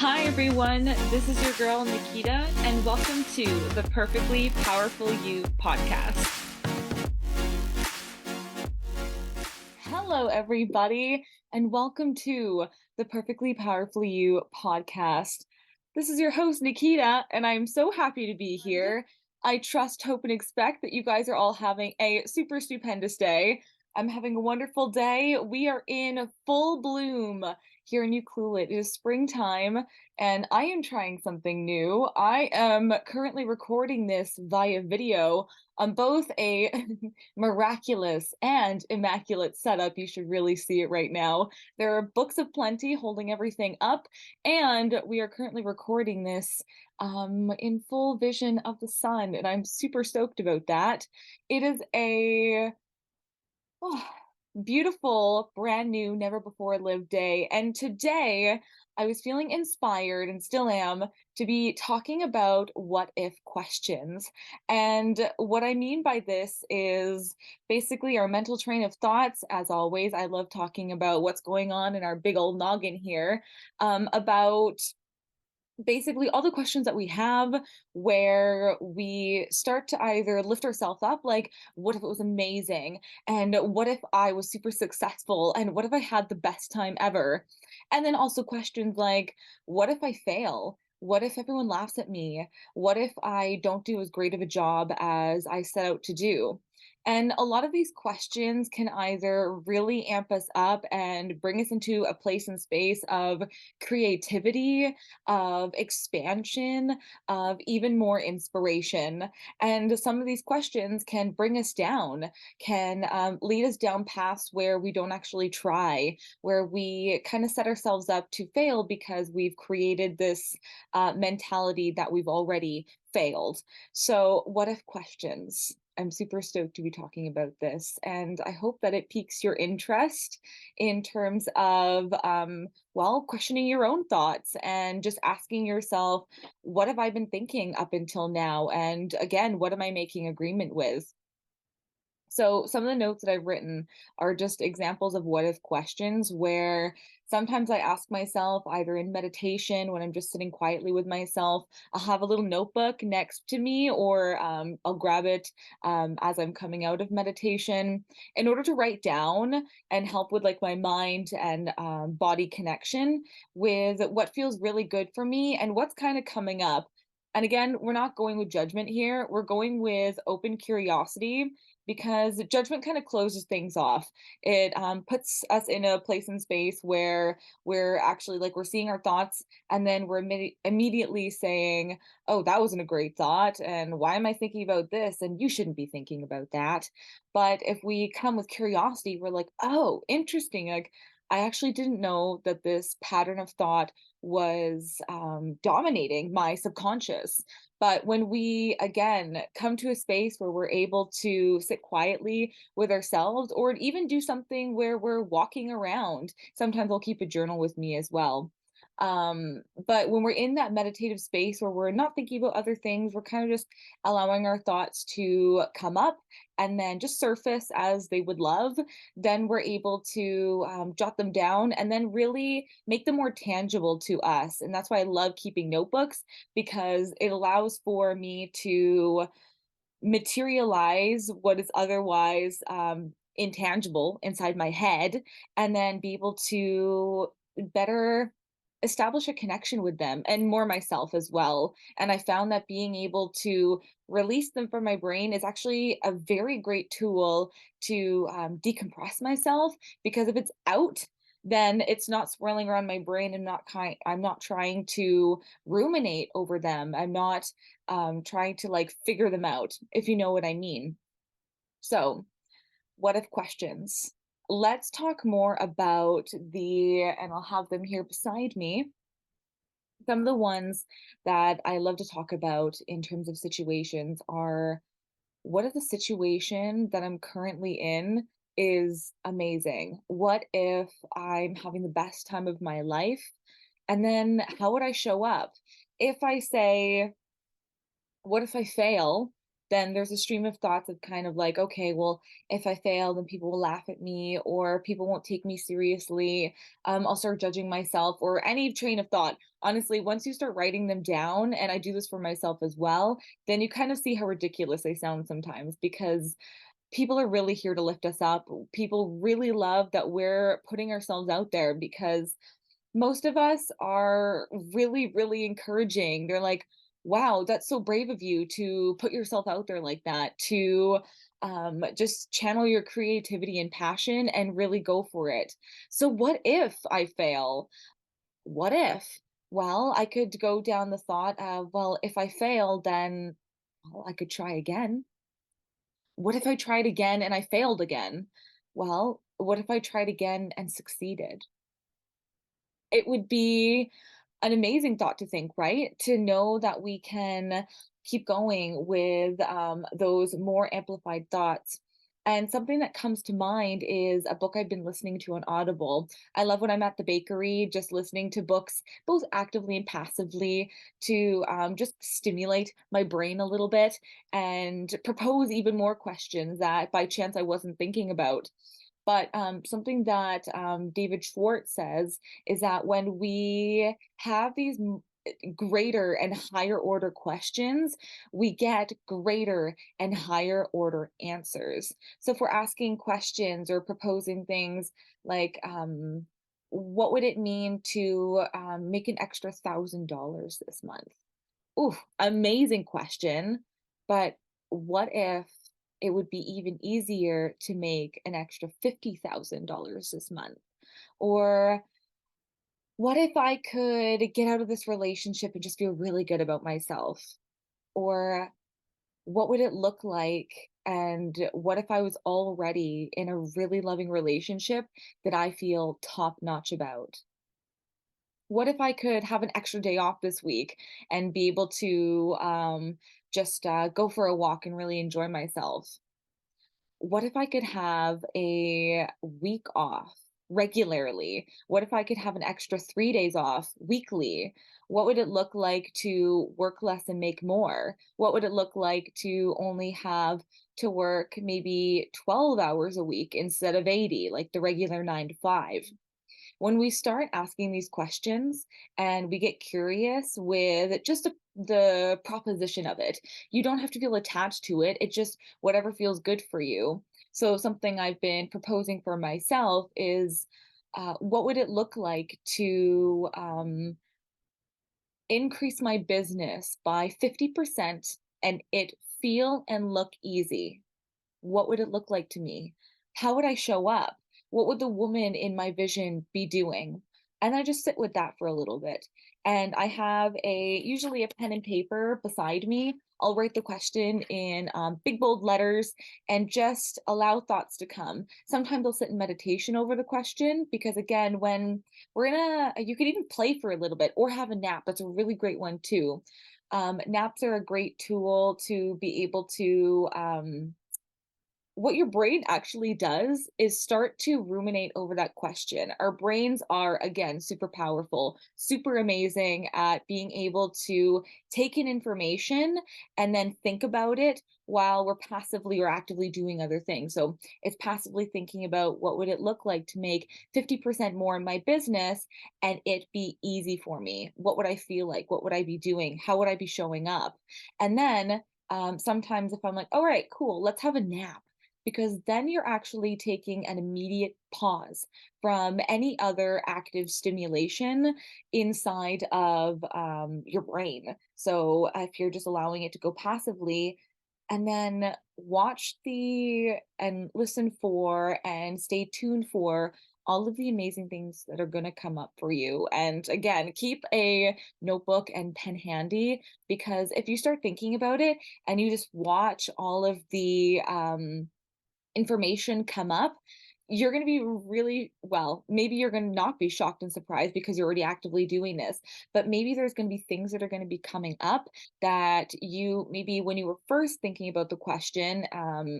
Hi everyone, this is your girl Nikita, and welcome to the Perfectly Powerful You podcast. Hello everybody, and welcome to the Perfectly Powerful You podcast. This is your host Nikita, and I'm so happy to be here. I trust, hope, and expect that you guys are all having a super stupendous day. I'm having a wonderful day. We are in full bloom here in Ucluelet. It is springtime, and I am trying something new. I am currently recording this via video on both a miraculous and immaculate setup. You should really see it right now. There are books of plenty holding everything up, and we are currently recording this in full vision of the sun, and I'm super stoked about that. It is a beautiful, brand new, never before lived day. And today I was feeling inspired and still am to be talking about what if questions. And what I mean by this is basically our mental train of thoughts. As always, I love talking about what's going on in our big old noggin here, about basically all the questions that we have where we start to either lift ourselves up, like what if it was amazing, and what if I was super successful, and what if I had the best time ever, and then also questions like what if I fail, what if everyone laughs at me, what if I don't do as great of a job as I set out to do. And a lot of these questions can either really amp us up and bring us into a place and space of creativity, of expansion, of even more inspiration. And some of these questions can bring us down, can lead us down paths where we don't actually try, where we kind of set ourselves up to fail because we've created this mentality that we've already failed. So, what if questions? I'm super stoked to be talking about this, and I hope that it piques your interest in terms of, questioning your own thoughts and just asking yourself, what have I been thinking up until now? And again, what am I making agreement with? So some of the notes that I've written are just examples of what if questions where sometimes I ask myself either in meditation when I'm just sitting quietly with myself. I'll have a little notebook next to me, or I'll grab it as I'm coming out of meditation in order to write down and help with like my mind and body connection with what feels really good for me and what's kind of coming up. And again, we're not going with judgment here. We're going with open curiosity, because judgment kind of closes things off. It puts us in a place and space where we're actually like we're seeing our thoughts, and then we're immediately saying, "Oh, that wasn't a great thought, and why am I thinking about this? And you shouldn't be thinking about that." But if we come with curiosity, we're like, "Oh, interesting. Like, I actually didn't know that this pattern of thought was dominating my subconscious." But when we, again, come to a space where we're able to sit quietly with ourselves, or even do something where we're walking around, sometimes I'll keep a journal with me as well. But when we're in that meditative space where we're not thinking about other things, we're kind of just allowing our thoughts to come up and then just surface as they would love, then we're able to jot them down and then really make them more tangible to us. And that's why I love keeping notebooks, because it allows for me to materialize what is otherwise intangible inside my head, and then be able to better establish a connection with them and more myself as well. And I found that being able to release them from my brain is actually a very great tool to decompress myself, because if it's out, then it's not swirling around my brain and I'm not trying to ruminate over them. I'm not trying to like figure them out, if you know what I mean. So, what if questions? Let's talk more about and I'll have them here beside me. Some of the ones that I love to talk about in terms of situations are, what if the situation that I'm currently in is amazing? What if I'm having the best time of my life? And then how would I show up? If I say, what if I fail? then there's a stream of thoughts of kind of like, okay, well, if I fail, then people will laugh at me or people won't take me seriously. I'll start judging myself or any train of thought. Honestly, once you start writing them down, and I do this for myself as well, then you kind of see how ridiculous they sound sometimes because people are really here to lift us up. People really love that we're putting ourselves out there because most of us are really, really encouraging. They're like, wow, that's so brave of you to put yourself out there like that, to just channel your creativity and passion and really go for it. So, what if I fail? What if? Well, I could go down the thought of, well, if I fail, then well, I could try again. What if I tried again and I failed again? Well, what if I tried again and succeeded? It would be an amazing thought to think, right? To know that we can keep going with those more amplified thoughts. And something that comes to mind is a book I've been listening to on Audible. I love when I'm at the bakery, just listening to books, both actively and passively, to just stimulate my brain a little bit and propose even more questions that by chance I wasn't thinking about. But something that David Schwartz says is that when we have these greater and higher order questions, we get greater and higher order answers. So if we're asking questions or proposing things like, what would it mean to make an extra $1,000 this month? Ooh, amazing question. But what if it would be even easier to make an extra $50,000 this month? Or what if I could get out of this relationship and just feel really good about myself? Or what would it look like? And what if I was already in a really loving relationship that I feel top notch about? What if I could have an extra day off this week and be able to just go for a walk and really enjoy myself? What if I could have a week off regularly? What if I could have an extra 3 days off weekly? What would it look like to work less and make more? What would it look like to only have to work maybe 12 hours a week instead of 80, like the regular 9 to 5? When we start asking these questions and we get curious with just the proposition of it, you don't have to feel attached to it. It just whatever feels good for you. So, something I've been proposing for myself is what would it look like to increase my business by 50% and it feel and look easy? What would it look like to me? How would I show up? What would the woman in my vision be doing? And I just sit with that for a little bit. And I have usually a pen and paper beside me. I'll write the question in big bold letters and just allow thoughts to come. Sometimes I'll sit in meditation over the question because, again, when we're in you could even play for a little bit or have a nap. That's a really great one, too. Naps are a great tool to be able to what your brain actually does is start to ruminate over that question. Our brains are, again, super powerful, super amazing at being able to take in information and then think about it while we're passively or actively doing other things. So it's passively thinking about what would it look like to make 50% more in my business and it be easy for me? What would I feel like? What would I be doing? How would I be showing up? And then sometimes if I'm like, all right, cool, let's have a nap because then you're actually taking an immediate pause from any other active stimulation inside of your brain. So if you're just allowing it to go passively, and then watch the and listen for and stay tuned for all of the amazing things that are going to come up for you. And again, keep a notebook and pen handy because if you start thinking about it and you just watch all of the information come up, you're going to be really well, maybe you're going to not be shocked and surprised because you're already actively doing this, but maybe there's going to be things that are going to be coming up that you maybe when you were first thinking about the question,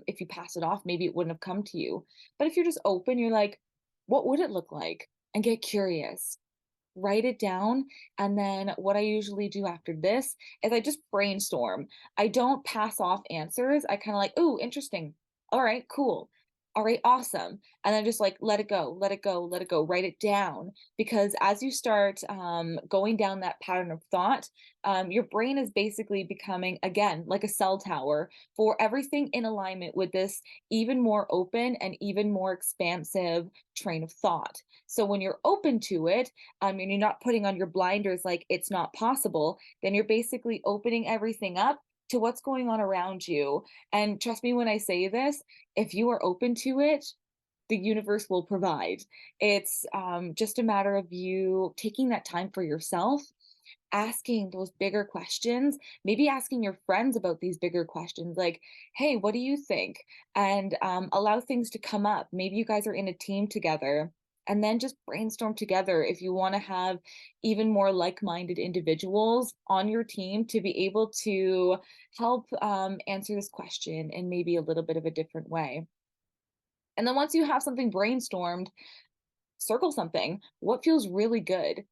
if you pass it off, maybe it wouldn't have come to you. But if you're just open, you're like, what would it look like? And get curious. write it down. And then what I usually do after this is I just brainstorm. I don't pass off answers. I kind of like, oh, interesting. All right, cool. All right, awesome. And then just like let it go, let it go, let it go, write it down. Because as you start going down that pattern of thought, your brain is basically becoming, again, like a cell tower for everything in alignment with this even more open and even more expansive train of thought. So when you're open to it, and you're not putting on your blinders like it's not possible, then you're basically opening everything up to what's going on around you. And trust me when I say this, if you are open to it, the universe will provide. It's just a matter of you taking that time for yourself, asking those bigger questions, maybe asking your friends about these bigger questions like, hey, what do you think? And allow things to come up. Maybe you guys are in a team together. And then just brainstorm together if you want to have even more like minded individuals on your team to be able to help answer this question in maybe a little bit of a different way. And then once you have something brainstormed, circle something. What feels really good?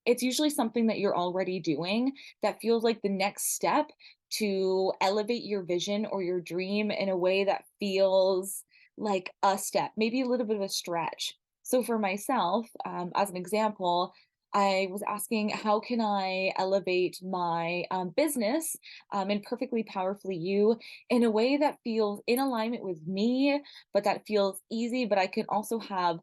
It's usually something that you're already doing that feels like the next step to elevate your vision or your dream in a way that feels like a step, maybe a little bit of a stretch. So for myself, as an example, I was asking how can I elevate my business and perfectly powerfully you in a way that feels in alignment with me, but that feels easy, but I can also have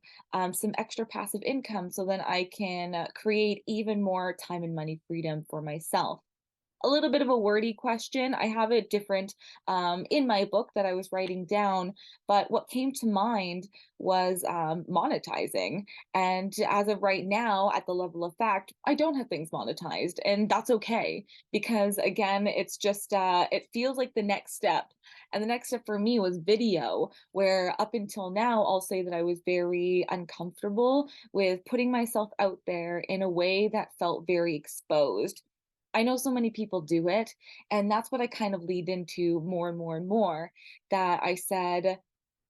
some extra passive income so then I can create even more time and money freedom for myself. A little bit of a wordy question. I have it different in my book that I was writing down, but what came to mind was monetizing. And as of right now, at the level of fact, I don't have things monetized, and that's okay because again, it's just it feels like the next step. And the next step for me was video, where up until now, I'll say that I was very uncomfortable with putting myself out there in a way that felt very exposed. I know so many people do it, and that's what I kind of lead into more and more and more, that I said,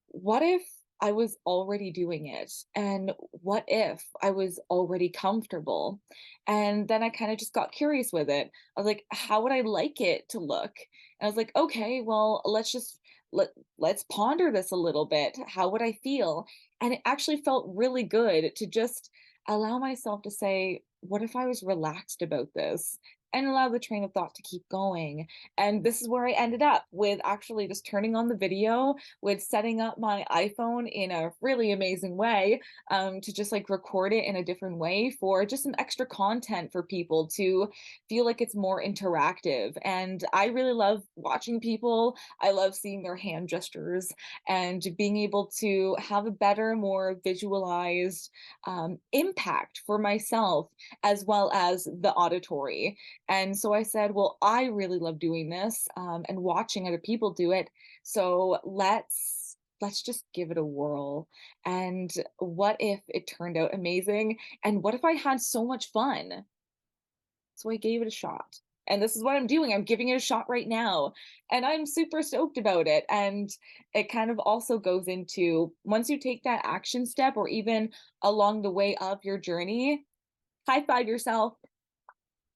"What if I was already doing it? And what if I was already comfortable?" And then I kinda just got curious with it. I was like, "How would I like it to look?" And I was like, "Okay, well, let's ponder this a little bit. How would I feel?" And it actually felt really good to just allow myself to say, "What if I was relaxed about this?" And allow the train of thought to keep going. And this is where I ended up with actually just turning on the video, with setting up my iPhone in a really amazing way to just like record it in a different way for just some extra content for people to feel like it's more interactive. And I really love watching people. I love seeing their hand gestures and being able to have a better, more visualized impact for myself as well as the auditory. And so I said, well, I really love doing this and watching other people do it. So let's just give it a whirl. And what if it turned out amazing? And what if I had so much fun? So I gave it a shot. And this is what I'm doing. I'm giving it a shot right now. And I'm super stoked about it. And it kind of also goes into once you take that action step, or even along the way of your journey, high five yourself,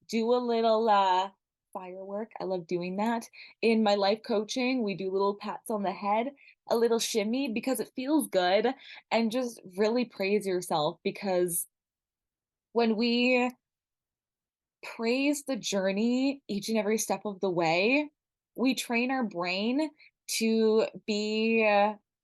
do a little firework. I love doing that. In my life coaching, we do little pats on the head, a little shimmy because it feels good, and just really praise yourself because when we praise the journey each and every step of the way, we train our brain to be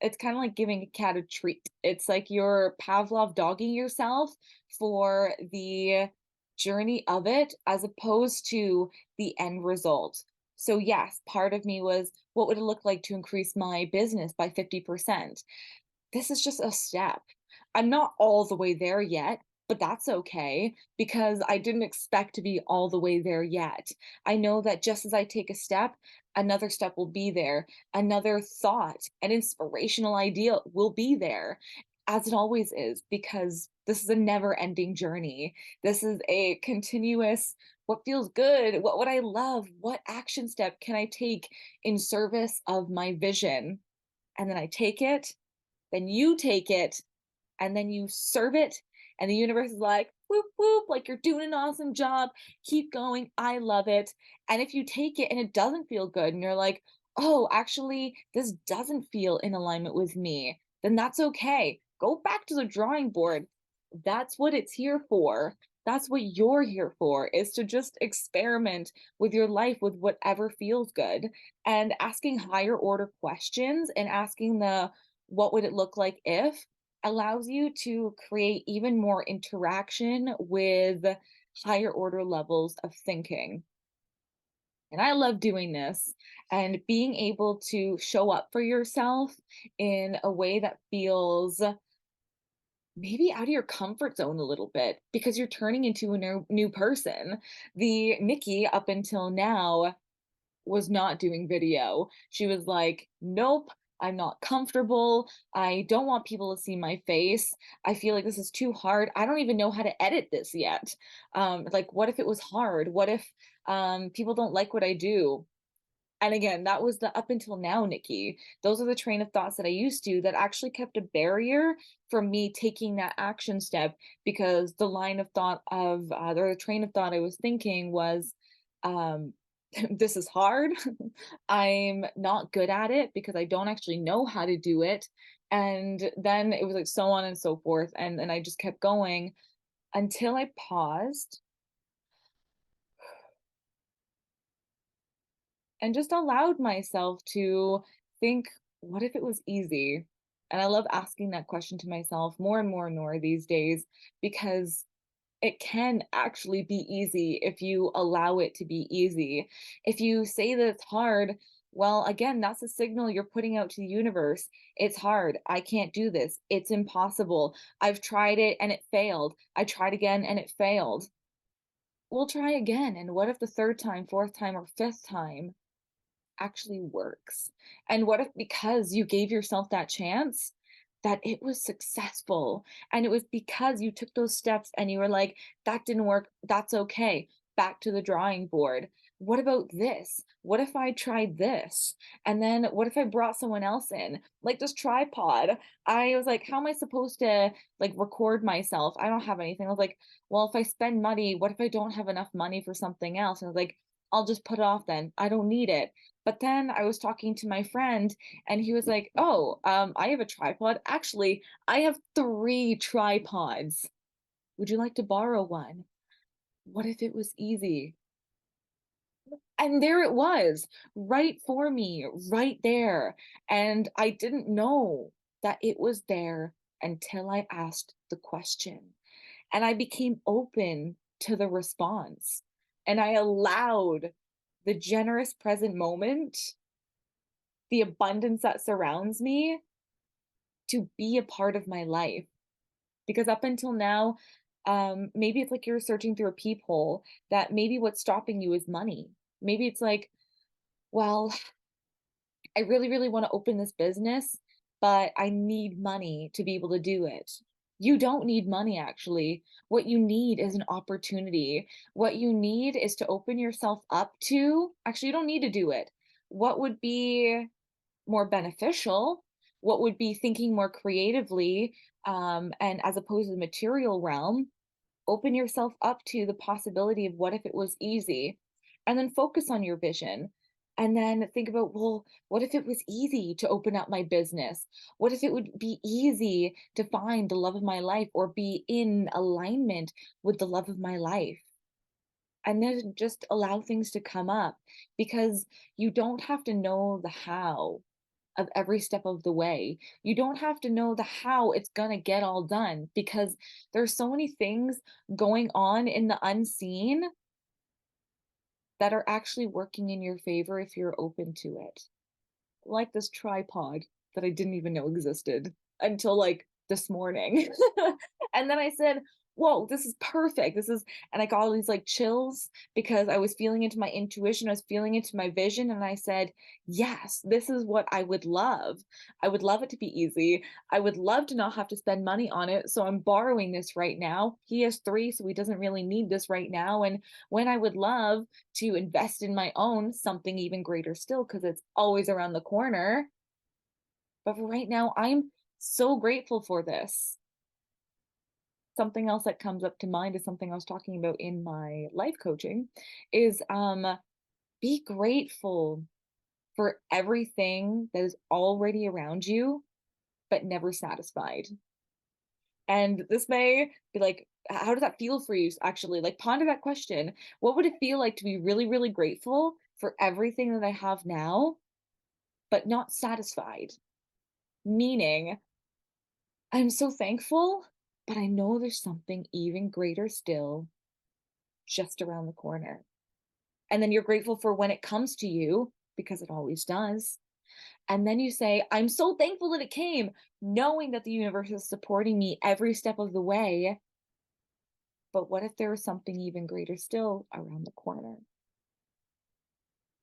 it's kind of like giving a cat a treat. It's like you're Pavlov dogging yourself for the journey of it as opposed to the end result. So yes, part of me was what would it look like to increase my business by 50%? This is just a step. I'm not all the way there yet, but that's okay because I didn't expect to be all the way there yet. I know that just as I take a step, another step will be there. Another thought, an inspirational idea will be there, as it always is, because this is a never ending journey. This is a continuous what feels good? What would I love? What action step can I take in service of my vision? And then I take it, then you take it, and then you serve it, and the universe is like, whoop, whoop, like you're doing an awesome job. Keep going. I love it. And if you take it and it doesn't feel good and you're like, oh, actually, this doesn't feel in alignment with me, then that's okay. Go back to the drawing board. That's what it's here for. That's what you're here for, is to just experiment with your life with whatever feels good, and asking higher order questions and asking the what would it look like if allows you to create even more interaction with higher order levels of thinking. And I love doing this and being able to show up for yourself in a way that feels maybe out of your comfort zone a little bit because you're turning into a new person. The Nikki up until now was not doing video. She was like, "Nope, I'm not comfortable. I don't want people to see my face. I feel like this is too hard. I don't even know how to edit this yet. Like, what if it was hard? What if people don't like what I do?" And again, that was the up until now Nikki. Those are the train of thoughts that I used to that actually kept a barrier from me taking that action step, because the line of thought of, or the train of thought I was thinking was, um, this is hard. I'm not good at it because I don't actually know how to do it. And then it was like so on and so forth. And I just kept going until I paused and just allowed myself to think, what if it was easy? And I love asking that question to myself more and more and more these days, because it can actually be easy if you allow it to be easy. If you say that it's hard, well, again, that's a signal you're putting out to the universe. It's hard. I can't do this. It's impossible. I've tried it and it failed. I tried again and it failed. We'll try again. And what if the third time, fourth time, or fifth time actually works? And what if, because you gave yourself that chance, that it was successful? And it was because you took those steps and you were like, that didn't work. That's okay. Back to the drawing board. What about this? What if I tried this? And then what if I brought someone else in? Like this tripod. I was like, how am I supposed to like record myself? I don't have anything. I was like, well, if I spend money, what if I don't have enough money for something else? And I was like, I'll just put it off then. I don't need it. But then I was talking to my friend and he was like, "Oh, I have a tripod. Actually, I have 3 tripods. Would you like to borrow one?" What if it was easy? And there it was, right for me, right there. And I didn't know that it was there until I asked the question. And I became open to the response. And I allowed the generous present moment, the abundance that surrounds me, to be a part of my life. Because up until now, maybe it's like you're searching through a peephole, that maybe what's stopping you is money. Maybe it's like, well, I really, really want to open this business, but I need money to be able to do it. You don't need money, actually. What you need is an opportunity. What you need is to open yourself up to, actually, you don't need to do it. What would be more beneficial, what would be thinking more creatively, and as opposed to the material realm, open yourself up to the possibility of what if it was easy, and then focus on your vision. And then think about, well, what if it was easy to open up my business? What if it would be easy to find the love of my life or be in alignment with the love of my life? And then just allow things to come up, because you don't have to know the how of every step of the way. You don't have to know the how it's going to get all done, because there's so many things going on in the unseen that are actually working in your favor if you're open to it. Like this tripod that I didn't even know existed until like this morning. And then I said, "Whoa, this is perfect. This is," and I got all these like chills because I was feeling into my intuition, I was feeling into my vision, and I said, "Yes, this is what I would love. I would love it to be easy. I would love to not have to spend money on it. So I'm borrowing this right now. He has 3, so he doesn't really need this right now. And when I would love to invest in my own something even greater still, because it's always around the corner. But for right now, I'm so grateful for this." something else that comes up to mind is something I was talking about in my life coaching is be grateful for everything that is already around you, but never satisfied. And this may be like, how does that feel for you actually? Like, ponder that question. What would it feel like to be really, really grateful for everything that I have now, but not satisfied? Meaning, I'm so thankful, but I know there's something even greater still just around the corner. And then you're grateful for when it comes to you, because it always does. And then you say, I'm so thankful that it came, knowing that the universe is supporting me every step of the way. But what if there was something even greater still around the corner?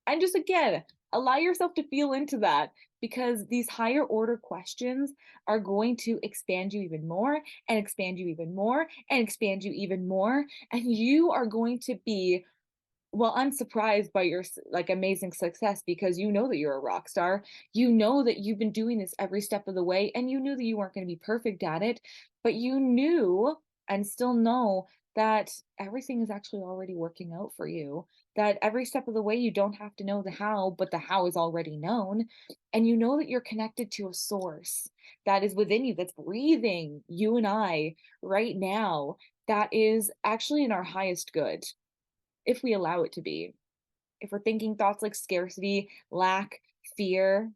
And just again, allow yourself to feel into that because these higher order questions are going to expand you even more and expand you even more and expand you even more. And you are going to be, well, I'm surprised by your like amazing success because you know that you're a rock star. You know that you've been doing this every step of the way and you knew that you weren't going to be perfect at it, but you knew and still know that everything is actually already working out for you. That every step of the way you don't have to know the how, but the how is already known. And you know that you're connected to a source that is within you, that's breathing you and I right now, that is actually in our highest good if we allow it to be. If we're thinking thoughts like scarcity, lack, fear,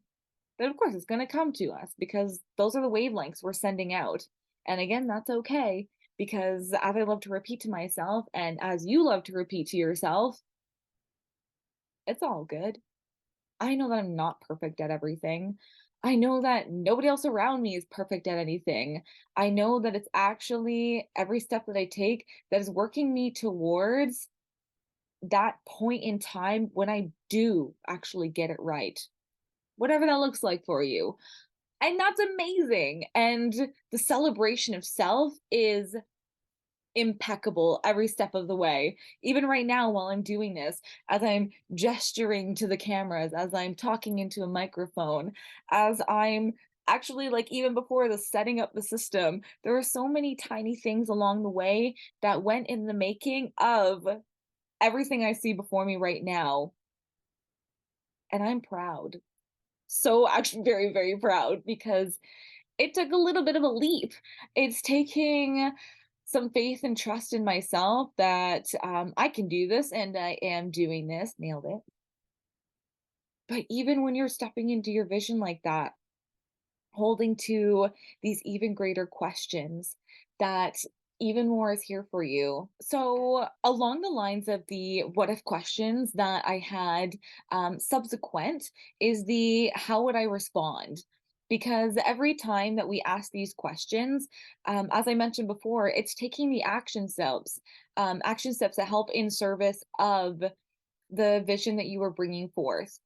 then of course it's going to come to us because those are the wavelengths we're sending out. And again, that's okay because as I love to repeat to myself, and as you love to repeat to yourself, it's all good. I know that I'm not perfect at everything. I know that nobody else around me is perfect at anything. I know that it's actually every step that I take that is working me towards that point in time when I do actually get it right, whatever that looks like for you. And that's amazing. And the celebration of self is impeccable every step of the way. Even right now, while I'm doing this, as I'm gesturing to the cameras, as I'm talking into a microphone, as I'm actually like even before the setting up the system, there are so many tiny things along the way that went in the making of everything I see before me right now. And I'm proud. So actually very, very proud because it took a little bit of a leap. It's taking some faith and trust in myself that I can do this and I am doing this. Nailed it. But even when you're stepping into your vision like that, holding to these even greater questions that even more is here for you. So, along the lines of the what if questions that I had subsequent is the how would I respond? Because every time that we ask these questions, as I mentioned before, it's taking the action steps that help in service of the vision that you are bringing forth.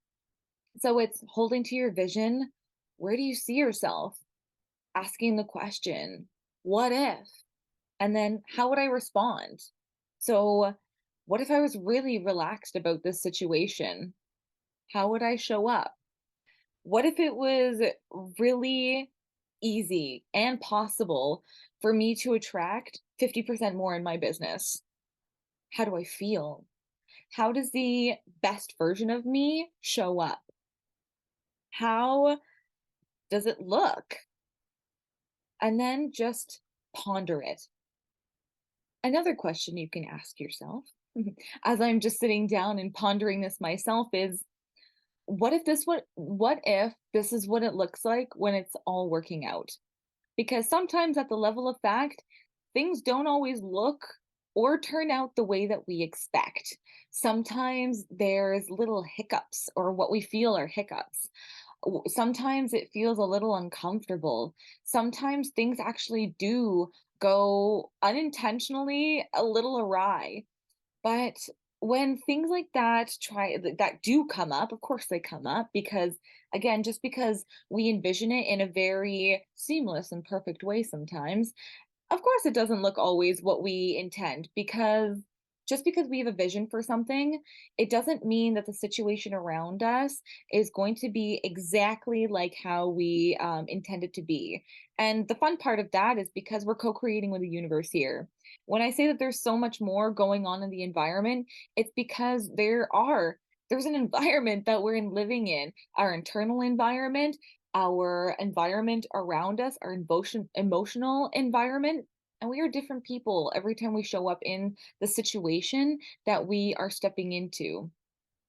So it's holding to your vision. Where do you see yourself? Asking the question, what if? And then how would I respond? So, what if I was really relaxed about this situation? How would I show up? What if it was really easy and possible for me to attract 50% more in my business? How do I feel? How does the best version of me show up? How does it look? And then just ponder it. Another question you can ask yourself, as I'm just sitting down and pondering this myself, is what if this is what it looks like when it's all working out? Because sometimes at the level of fact, things don't always look or turn out the way that we expect. Sometimes there's little hiccups or what we feel are hiccups. Sometimes it feels a little uncomfortable. Sometimes things actually do go unintentionally a little awry. But when things like that do come up, of course they come up because again, just because we envision it in a very seamless and perfect way sometimes, of course it doesn't look always what we intend because just because we have a vision for something, it doesn't mean that the situation around us is going to be exactly like how we intend it to be. And the fun part of that is because we're co-creating with the universe here. When I say that there's so much more going on in the environment, it's because there's an environment that we're living in, our internal environment, our environment around us, our emotional environment, and we are different people every time we show up in the situation that we are stepping into.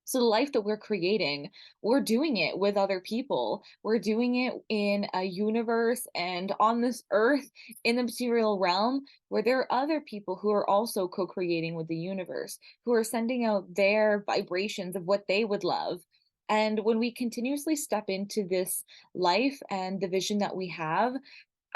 So the life that we're creating, we're doing it with other people. We're doing it in a universe and on this earth in the material realm where there are other people who are also co-creating with the universe, who are sending out their vibrations of what they would love. And when we continuously step into this life and the vision that we have,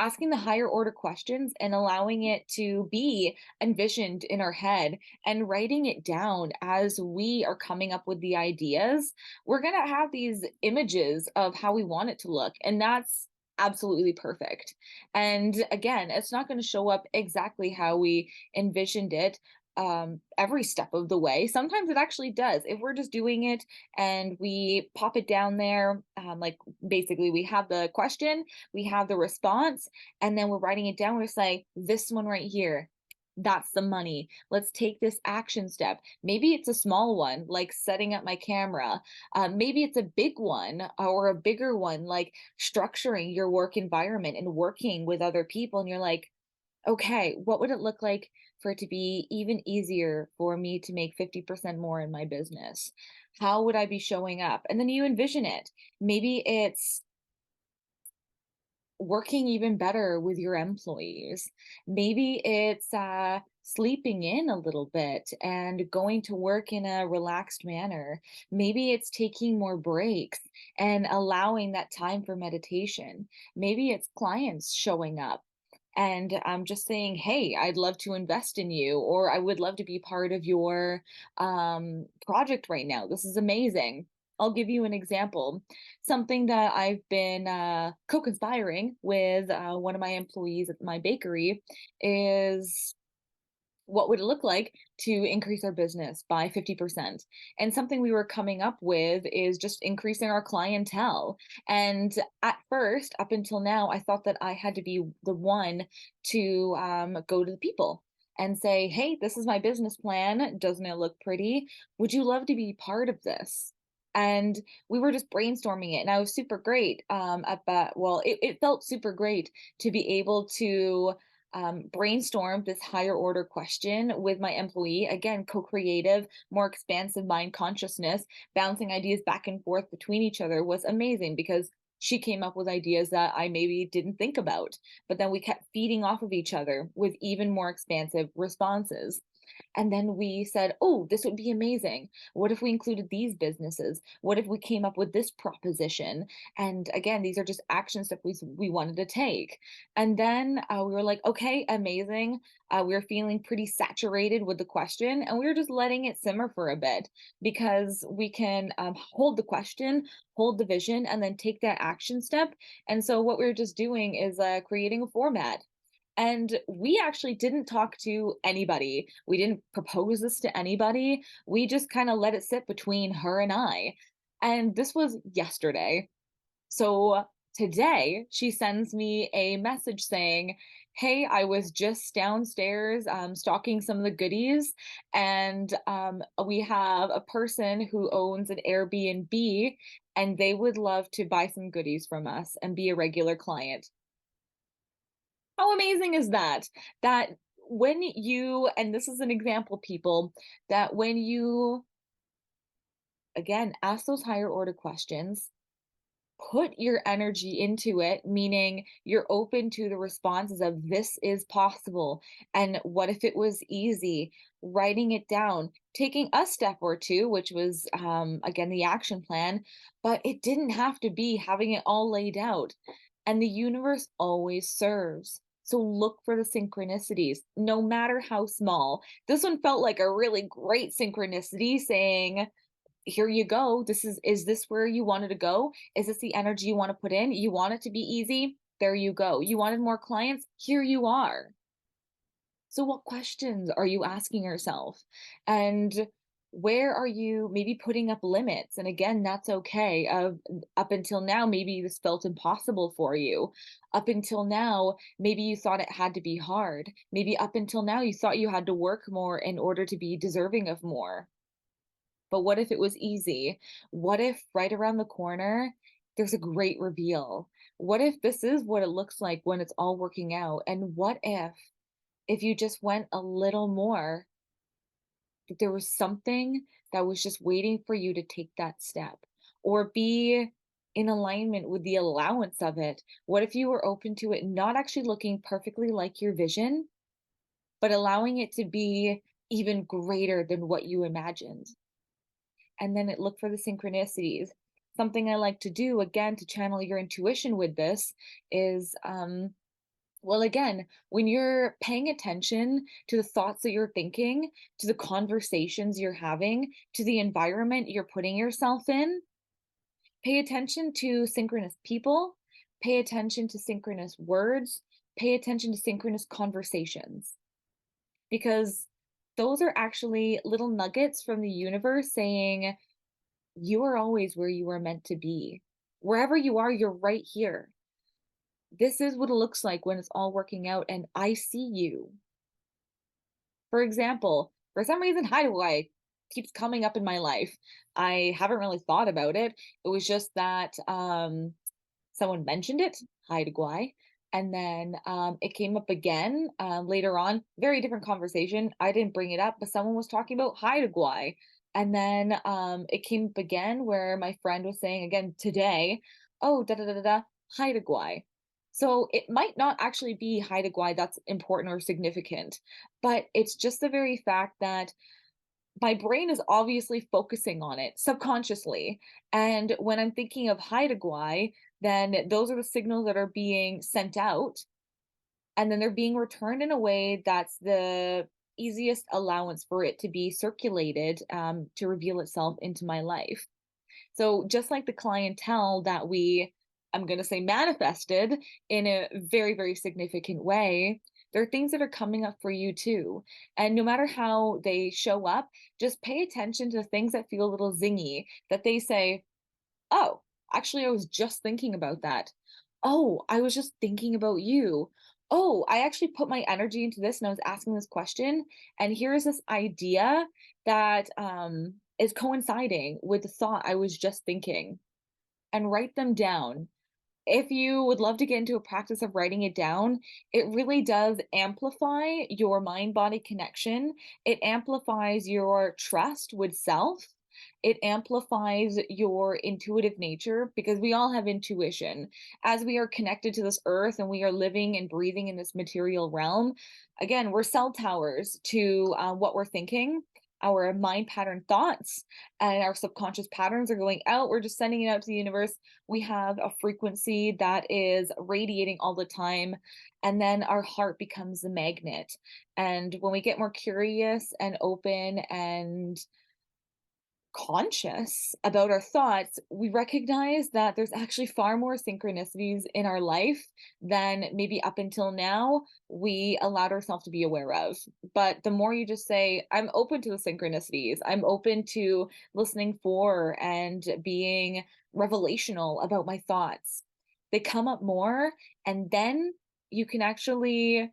asking the higher order questions and allowing it to be envisioned in our head and writing it down as we are coming up with the ideas, we're going to have these images of how we want it to look. And that's absolutely perfect. And again, it's not going to show up exactly how we envisioned it every step of the way. Sometimes it actually does. If we're just doing it and we pop it down there, like basically we have the question, we have the response, and then we're writing it down. We're say, this one right here, that's the money. Let's take this action step. Maybe it's a small one, like setting up my camera. Maybe it's a big one or a bigger one, like structuring your work environment and working with other people. And you're like, okay, what would it look like for it to be even easier for me to make 50% more in my business? How would I be showing up? And then you envision it. Maybe it's working even better with your employees. Maybe it's sleeping in a little bit and going to work in a relaxed manner. Maybe it's taking more breaks and allowing that time for meditation. Maybe it's clients showing up and I'm just saying, hey, I'd love to invest in you, or I would love to be part of your project right now. This is amazing. I'll give you an example. Something that I've been co-conspiring with one of my employees at my bakery is what would it look like to increase our business by 50%? And something we were coming up with is just increasing our clientele. And at first, up until now, I thought that I had to be the one to go to the people and say, hey, this is my business plan. Doesn't it look pretty? Would you love to be part of this? And we were just brainstorming it, and I was super great at that. Well, it felt super great to be able to brainstorm this higher order question with my employee. Again, co creative, more expansive mind consciousness, bouncing ideas back and forth between each other was amazing because she came up with ideas that I maybe didn't think about. But then we kept feeding off of each other with even more expansive responses. And then we said, oh, this would be amazing. What if we included these businesses? What if we came up with this proposition? And again, these are just action steps we wanted to take. And then we were like, okay, amazing. We were feeling pretty saturated with the question, and we were just letting it simmer for a bit because we can hold the question, hold the vision, and then take that action step. And so, what we were just doing is creating a format. And we actually didn't talk to anybody. We didn't propose this to anybody. We just kind of let it sit between her and I. And this was yesterday. So today she sends me a message saying, hey, I was just downstairs stocking some of the goodies, and we have a person who owns an Airbnb, and they would love to buy some goodies from us and be a regular client. How amazing is that? That when you, and this is an example, people, that when you, again, ask those higher order questions, put your energy into it, meaning you're open to the responses of this is possible. And what if it was easy? Writing it down, taking a step or two, which was, again, the action plan, but it didn't have to be having it all laid out. And the universe always serves. So look for the synchronicities, no matter how small. This one felt like a really great synchronicity saying, here you go. Is this where you wanted to go? Is this the energy you want to put in? You want it to be easy? There you go. You wanted more clients? Here you are. So, what questions are you asking yourself? And where are you maybe putting up limits? And again, that's okay. Up until now, maybe this felt impossible for you. Up until now, maybe you thought it had to be hard. Maybe up until now, you thought you had to work more in order to be deserving of more. But what if it was easy? What if right around the corner, there's a great reveal? What if this is what it looks like when it's all working out? And what if you just went a little more, that there was something that was just waiting for you to take that step or be in alignment with the allowance of it? What if you were open to it not actually looking perfectly like your vision, but allowing it to be even greater than what you imagined? And then it look for the synchronicities. Something I like to do again to channel your intuition with this is well, again, when you're paying attention to the thoughts that you're thinking, to the conversations you're having, to the environment you're putting yourself in, pay attention to synchronous people, pay attention to synchronous words, pay attention to synchronous conversations, because those are actually little nuggets from the universe saying, you are always where you are meant to be. Wherever you are, you're right here. This is what it looks like when it's all working out, and I see you. For example, for some reason, hideaway keeps coming up in my life. I haven't really thought about it. It was just that someone mentioned it, hideaway, and then it came up again later on. Very different conversation. I didn't bring it up, but someone was talking about hideaway. And then it came up again where my friend was saying again today, oh, da da da da da, hideaway. So it might not actually be hideaway that's important or significant, but it's just the very fact that my brain is obviously focusing on it subconsciously. And when I'm thinking of hideaway, then those are the signals that are being sent out, and then they're being returned in a way that's the easiest allowance for it to be circulated to reveal itself into my life. So just like the clientele that I'm going to say manifested in a very, very significant way, there are things that are coming up for you too. And no matter how they show up, just pay attention to things that feel a little zingy, that they say, oh, actually, I was just thinking about that. Oh, I was just thinking about you. Oh, I actually put my energy into this and I was asking this question. And here's this idea that is coinciding with the thought I was just thinking, and write them down. If you would love to get into a practice of writing it down, it really does amplify your mind body connection. It amplifies your trust with self. It amplifies your intuitive nature because we all have intuition. As we are connected to this earth and we are living and breathing in this material realm, again, we're cell towers to what we're thinking. Our mind pattern thoughts and our subconscious patterns are going out. We're just sending it out to the universe. We have a frequency that is radiating all the time, and then our heart becomes the magnet. And when we get more curious and open and conscious about our thoughts, we recognize that there's actually far more synchronicities in our life than maybe up until now we allowed ourselves to be aware of. But the more you just say, I'm open to the synchronicities, I'm open to listening for and being revelational about my thoughts, they come up more. And then you can actually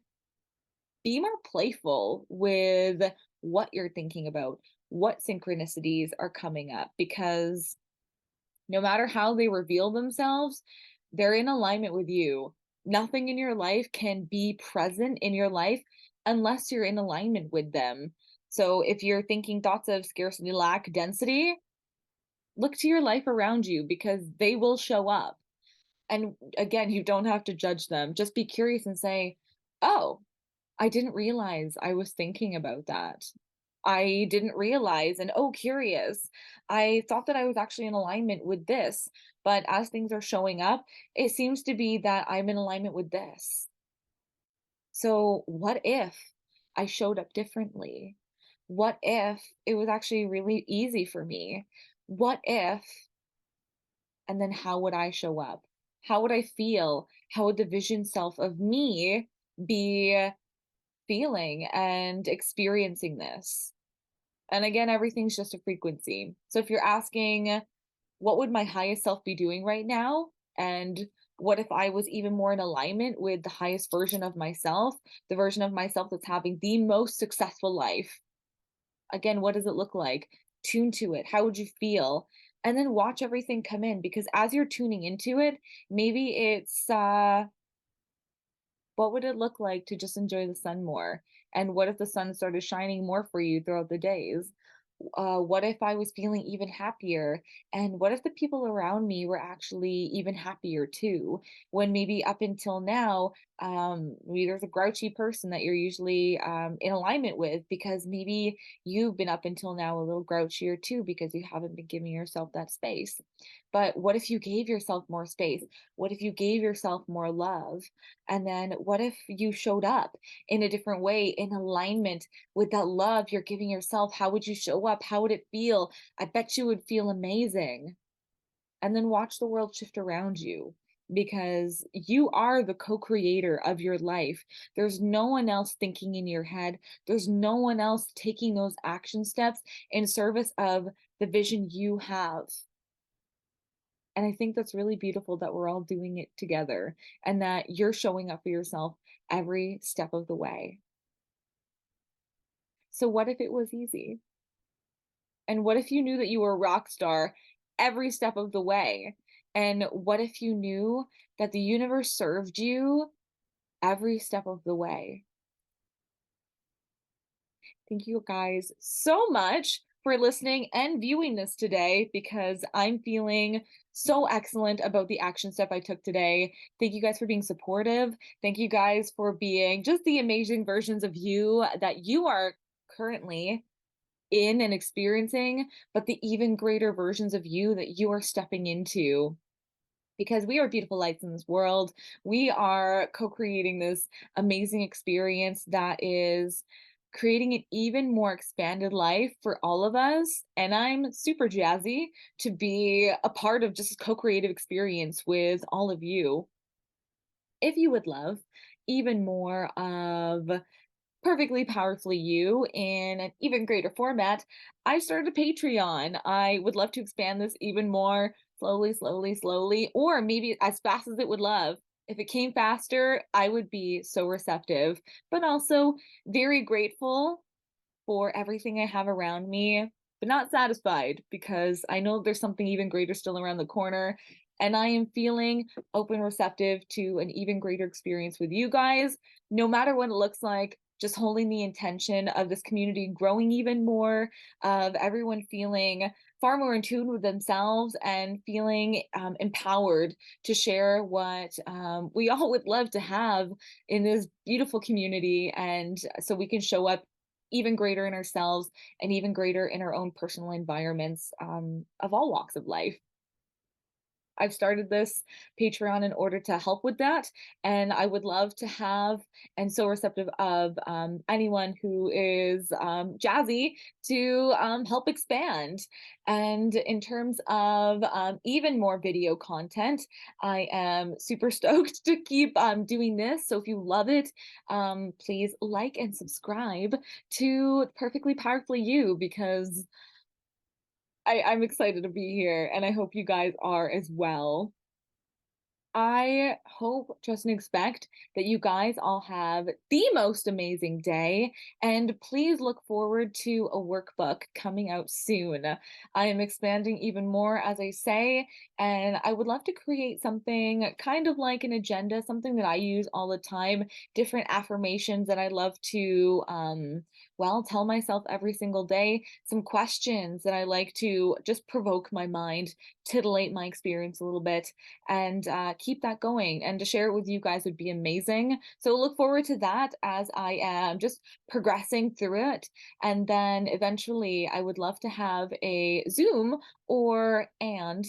be more playful with what you're thinking about, what synchronicities are coming up, because no matter how they reveal themselves, they're in alignment with you. Nothing in your life can be present in your life unless you're in alignment with them. So if you're thinking thoughts of scarcity, lack, density, look to your life around you because they will show up. And again, you don't have to judge them. Just be curious and say, oh, I didn't realize I was thinking about that. I didn't realize, and oh, curious. I thought that I was actually in alignment with this, but as things are showing up, it seems to be that I'm in alignment with this. So, what if I showed up differently? What if it was actually really easy for me? What if, and then how would I show up? How would I feel? How would the vision self of me be feeling and experiencing this. And again, everything's just a frequency. So if you're asking, what would my highest self be doing right now? And what if I was even more in alignment with the highest version of myself, the version of myself that's having the most successful life? Again, what does it look like? Tune to it. How would you feel? And then watch everything come in, because as you're tuning into it, maybe it's what would it look like to just enjoy the sun more? And what if the sun started shining more for you throughout the days? What if I was feeling even happier? And what if the people around me were actually even happier too? When maybe up until now, maybe there's a grouchy person that you're usually in alignment with, because maybe you've been up until now a little grouchier too because you haven't been giving yourself that space. But what if you gave yourself more space? What if you gave yourself more love? And then what if you showed up in a different way, in alignment with that love you're giving yourself? How would you show up? How would it feel? I bet you would feel amazing. And then watch the world shift around you, because you are the co creator of your life. There's no one else thinking in your head, there's no one else taking those action steps in service of the vision you have. And I think that's really beautiful that we're all doing it together and that you're showing up for yourself every step of the way. So, what if it was easy? And what if you knew that you were a rock star every step of the way? And what if you knew that the universe served you every step of the way? Thank you guys so much for listening and viewing this today, because I'm feeling so excellent about the action step I took today. Thank you guys for being supportive. Thank you guys for being just the amazing versions of you that you are currently in and experiencing, but the even greater versions of you that you are stepping into, because we are beautiful lights in this world. We are co creating this amazing experience that is creating an even more expanded life for all of us. And I'm super jazzy to be a part of just a co creative experience with all of you. If you would love even more of Perfectly Powerfully You in an even greater format, I started a Patreon. I would love to expand this even more, slowly, slowly, slowly, or maybe as fast as it would love. If it came faster, I would be so receptive, but also very grateful for everything I have around me, but not satisfied, because I know there's something even greater still around the corner. And I am feeling open, receptive to an even greater experience with you guys, no matter what it looks like. Just holding the intention of this community growing even more, of everyone feeling far more in tune with themselves and feeling empowered to share what we all would love to have in this beautiful community. And so we can show up even greater in ourselves and even greater in our own personal environments, of all walks of life. I've started this Patreon in order to help with that. And I would love to have, and so receptive of anyone who is jazzy to help expand. And in terms of even more video content, I am super stoked to keep doing this. So if you love it, please like and subscribe to Perfectly Powerfully You, because I'm excited to be here and I hope you guys are as well. I hope, trust, and expect that you guys all have the most amazing day. And please look forward to a workbook coming out soon. I am expanding even more, as I say, and I would love to create something kind of like an agenda, something that I use all the time, different affirmations that I love to, well, tell myself every single day, some questions that I like to just provoke my mind, titillate my experience a little bit, and keep that going. And to share it with you guys would be amazing. So look forward to that as I am just progressing through it. And then eventually, I would love to have a Zoom or and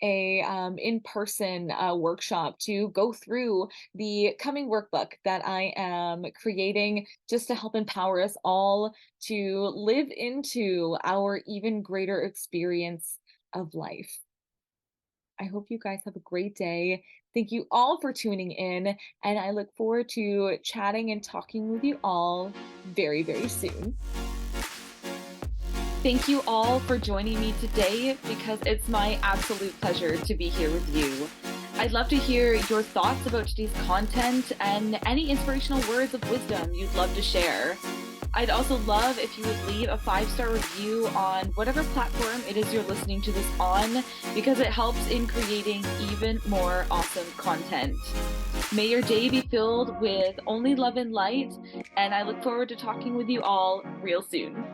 a in-person workshop to go through the coming workbook that I am creating, just to help empower us all to live into our even greater experience of life. I hope you guys have a great day. Thank you all for tuning in, and I look forward to chatting and talking with you all very, very soon. Thank you all for joining me today because it's my absolute pleasure to be here with you. I'd love to hear your thoughts about today's content and any inspirational words of wisdom you'd love to share. I'd also love if you would leave a 5-star review on whatever platform it is you're listening to this on, because it helps in creating even more awesome content. May your day be filled with only love and light, and I look forward to talking with you all real soon.